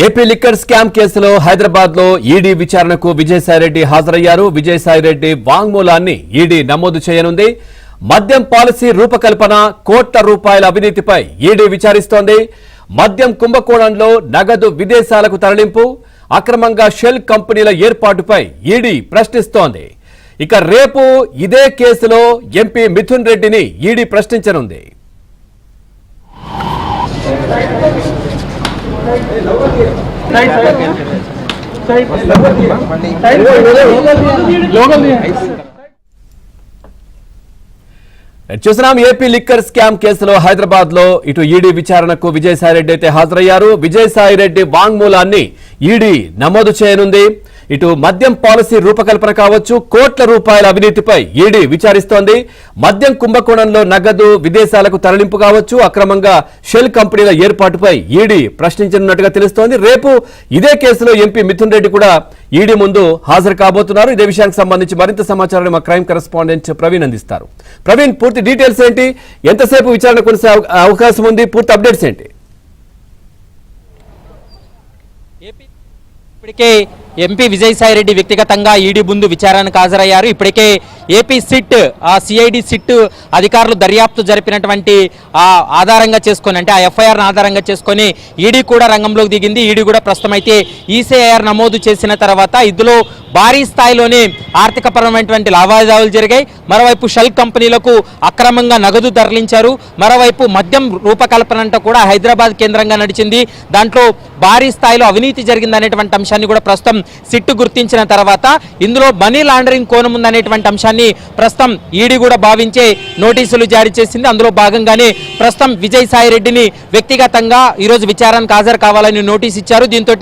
AP liquor scam కేసులో హైదరాబాద్ లో ED విచారణకు విజయసాయిరెడ్డి హాజరయ్యారు. విజయసాయిరెడ్డి వాంగ్మూలాన్ని ఈడీ నమోదు చేయనుంది. మద్యం పాలసీ రూపకల్పన, కోట్ల రూపాయల అవినీతిపై ఈడీ విచారిస్తోంది. మద్యం కుంభకోణంలో నగదు విదేశాలకు తరలింపు, అక్రమంగా షెల్ కంపెనీల ఏర్పాటుపై ఈడీ ప్రశ్నిస్తోంది. ఇక రేపు ఇదే కేసులో ఎంపీ మిథున్ రెడ్డిని ఈడీ ప్రశ్నించనుంది. చూసినాం ఏపీ లిక్కర్ స్కామ్ కేసులో హైదరాబాద్ లో ఇటు ఈడీ విచారణకు విజయసాయిరెడ్డి అయితే హాజరయ్యారు. విజయసాయిరెడ్డి వాంగ్మూలాన్ని ఈడీ నమోదు చేయనుంది. ఇటు మద్యం పాలసీ రూపకల్పన కావచ్చు, కోట్ల రూపాయల అవినీతిపై ఈడీ విచారిస్తోంది. మద్యం కుంభకోణంలో నగదు విదేశాలకు తరలింపు కావచ్చు, అక్రమంగా షెల్ కంపెనీల ఏర్పాటుపై ఈడీ ప్రశ్నించనున్నట్టుగా తెలుస్తోంది. రేపు ఇదే కేసులో ఎంపీ మిథున్ రెడ్డి కూడా ఈడీ ముందు హాజరు కాబోతున్నారు. ఇదే విషయానికి సంబంధించి మరింత సమాచారాన్ని మా క్రైమ్ కరెస్పాండెంట్ ప్రవీణ్ అందిస్తారు. ప్రవీణ్, పూర్తి డీటెయిల్స్ ఏంటి? ఎంతసేపు విచారణ కొనసాగే అవకాశం ఉంది? పూర్తి అప్డేట్స్ ఏంటి? ఇప్పటికే ఎంపీ విజయసాయిరెడ్డి వ్యక్తిగతంగా ఈడీ ముందు విచారణకు హాజరయ్యారు. ఇప్పటికే ఏపీ సిట్ సిఐడి సిట్ అధికారులు దర్యాప్తు జరిపినటువంటి ఆధారంగా చేసుకొని, అంటే ఆ ఎఫ్ఐఆర్ను ఆధారంగా చేసుకొని ఈడీ కూడా రంగంలోకి దిగింది. ఈడీ కూడా ప్రస్తుతం అయితే ఈసీఐఆర్ నమోదు చేసిన తర్వాత ఇందులో భారీ స్థాయిలోనే ఆర్థికపరమైనటువంటి లావాదేవీలు జరిగాయి. మరోవైపు షెల్ కంపెనీలకు అక్రమంగా నగదు తరలించారు. మరోవైపు మద్యం రూపకల్పన అంతా కూడా హైదరాబాద్ కేంద్రంగా నడిచింది. దాంట్లో భారీ స్థాయిలో అవినీతి జరిగిందనేటువంటి అంశాన్ని కూడా ప్రస్తుతం సిట్టు గుర్తించిన తర్వాత ఇందులో మనీ లాండరింగ్ కోణం ఉందనేటువంటి అంశాన్ని ప్రస్తుతం ఈడీ కూడా భావించే నోటీసులు జారీ చేసింది. అందులో భాగంగానే ప్రస్తుతం విజయసాయిరెడ్డిని వ్యక్తిగతంగా ఈరోజు విచారణకు హాజరు కావాలని నోటీస్ ఇచ్చారు. దీంతో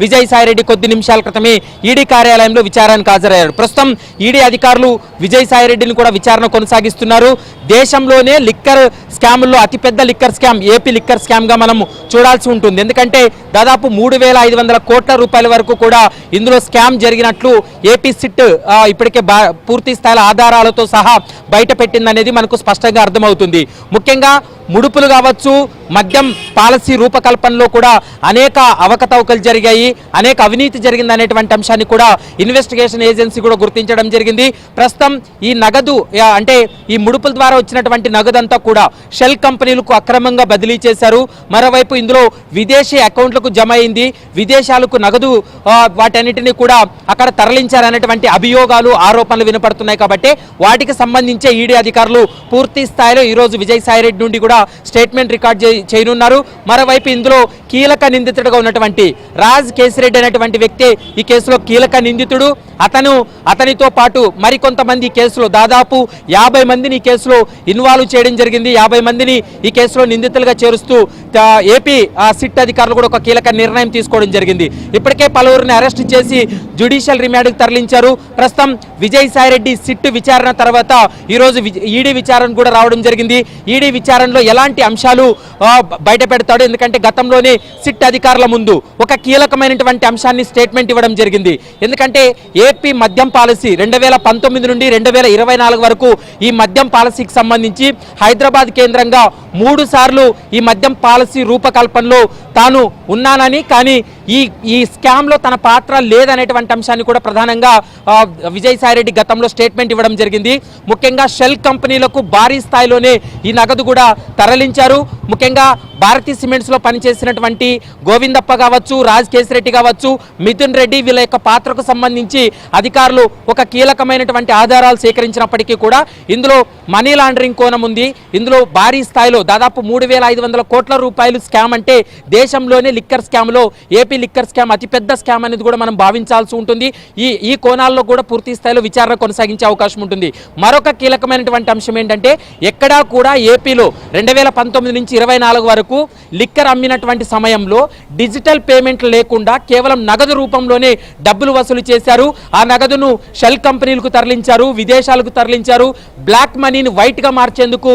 విజయసాయిరెడ్డి కొద్ది నిమిషాల క్రితమే ఈడీ కార్యాలయంలో విచారణకు హాజరయ్యారు. ప్రస్తుతం ఈడీ అధికారులు విజయసాయిరెడ్డిని కూడా విచారణ కొనసాగిస్తున్నారు. దేశంలోనే లిక్కర్ స్కాముల్లో అతిపెద్ద liquor scam AP liquor scam గా మనం చూడాల్సి ఉంటుంది. ఎందుకంటే దాదాపు 3,500 కోట్ల రూపాయల వరకు కూడా ఇందులో స్కామ్ జరిగినట్లు ఏపీ సిట్ ఇప్పటికే పూర్తి స్థాయిల ఆధారాలతో సహా బయట పెట్టిందనేది మనకు స్పష్టంగా అర్థమవుతుంది. ముఖ్యంగా ముడుపులు కావచ్చు, మద్యం పాలసీ రూపకల్పనలో కూడా అనేక అవకతవకలు జరిగాయి, అనేక అవినీతి జరిగింది అనేటువంటి అంశాన్ని కూడా ఇన్వెస్టిగేషన్ ఏజెన్సీ కూడా గుర్తించడం జరిగింది. ప్రస్తుతం ఈ నగదు, అంటే ఈ ముడుపుల ద్వారా వచ్చినటువంటి నగదంతా కూడా షెల్ కంపెనీలకు అక్రమంగా బదిలీ చేశారు. మరోవైపు ఇందులో విదేశీ అకౌంట్లకు జమ అయింది, విదేశాలకు నగదు వాటన్నిటినీ కూడా అక్కడ తరలించారనేటువంటి అభియోగాలు, ఆరోపణలు వినపడుతున్నాయి. కాబట్టి వాటికి సంబంధించే ఈడీ అధికారులు పూర్తి స్థాయిలో ఈరోజు విజయసాయిరెడ్డి నుండి కూడా స్టేట్మెంట్ రికార్డ్ చేయనున్నారు. మరోవైపు ఇందులో కీలక నిందితుడిగా ఉన్నటువంటి రాజ్ కేసిరెడ్డి అనేటువంటి వ్యక్తి ఈ కేసులో కీలక నిందితుడు. అతనితో పాటు మరికొంతమంది ఈ కేసులో దాదాపు 50 మందిని ఈ కేసులో ఇన్వాల్వ్ చేయడం జరిగింది. 50 మందిని ఈ కేసులో నిందితులుగా చేరుస్తూ ఏపీ సిట్ అధికారులు కూడా ఒక కీలక నిర్ణయం తీసుకోవడం జరిగింది. ఇప్పటికే పలువురిని అరెస్ట్ చేసి జ్యుడిషియల్ రిమాండ్కు తరలించారు. ప్రస్తుతం విజయసాయిరెడ్డి సిట్ విచారణ తర్వాత ఈరోజు ఈడీ విచారణ కూడా రావడం జరిగింది. ఈడీ విచారణలో ఎలాంటి అంశాలు బయట పెడతాడు? ఎందుకంటే గతంలోనే సిట్ అధికారుల ముందు ఒక కీలకమైనటువంటి అంశాన్ని స్టేట్మెంట్ ఇవ్వడం జరిగింది. ఎందుకంటే ఏపీ మద్యం పాలసీ 2019 నుండి 2024 వరకు ఈ మద్యం పాలసీకి సంబంధించి హైదరాబాద్ కేంద్రంగా 3 సార్లు ఈ మద్యం పాలసీ రూపకల్పనలో తాను ఉన్నానని, కానీ ఈ స్కామ్లో తన పాత్ర లేదనేటువంటి అంశాన్ని కూడా ప్రధానంగా విజయసాయిరెడ్డి గతంలో స్టేట్మెంట్ ఇవ్వడం జరిగింది. ముఖ్యంగా షెల్ కంపెనీలకు భారీ స్థాయిలోనే ఈ నగదు కూడా తరలించారు. ముఖ్యంగా భారతీ సిమెంట్స్లో పనిచేసినటువంటి గోవిందప్ప కావచ్చు, రాజ్ కేసిరెడ్డి కావచ్చు, మిథున్ రెడ్డి, వీళ్ళ యొక్క పాత్రకు సంబంధించి అధికారులు ఒక కీలకమైనటువంటి ఆధారాలు సేకరించినప్పటికీ కూడా ఇందులో మనీ లాండరింగ్ కోణం ఉంది. ఇందులో భారీ స్థాయిలో దాదాపు 3,500 కోట్ల రూపాయలు స్కామ్. అంటే దేశంలోనే లిక్కర్ స్కామ్లో ఏపీ లిక్కర్ స్కామ్ అతిపెద్ద స్కామ్ అనేది కూడా మనం భావించాల్సి ఉంటుంది. ఈ కోణాల్లో కూడా పూర్తి స్థాయిలో విచారణ కొనసాగించే అవకాశం ఉంటుంది. మరొక కీలకమైనటువంటి అంశం ఏంటంటే ఎక్కడా కూడా ఏపీలో 2019 నుంచి 24 వరకు లిక్కర్ అమ్మినటువంటి సమయంలో డిజిటల్ పేమెంట్లు లేకుండా కేవలం నగదు రూపంలోనే డబ్బులు వసూలు చేశారు. ఆ నగదును షెల్ కంపెనీలకు తరలించారు, విదేశాలకు తరలించారు. బ్లాక్ మనీని వైట్ గా మార్చేందుకు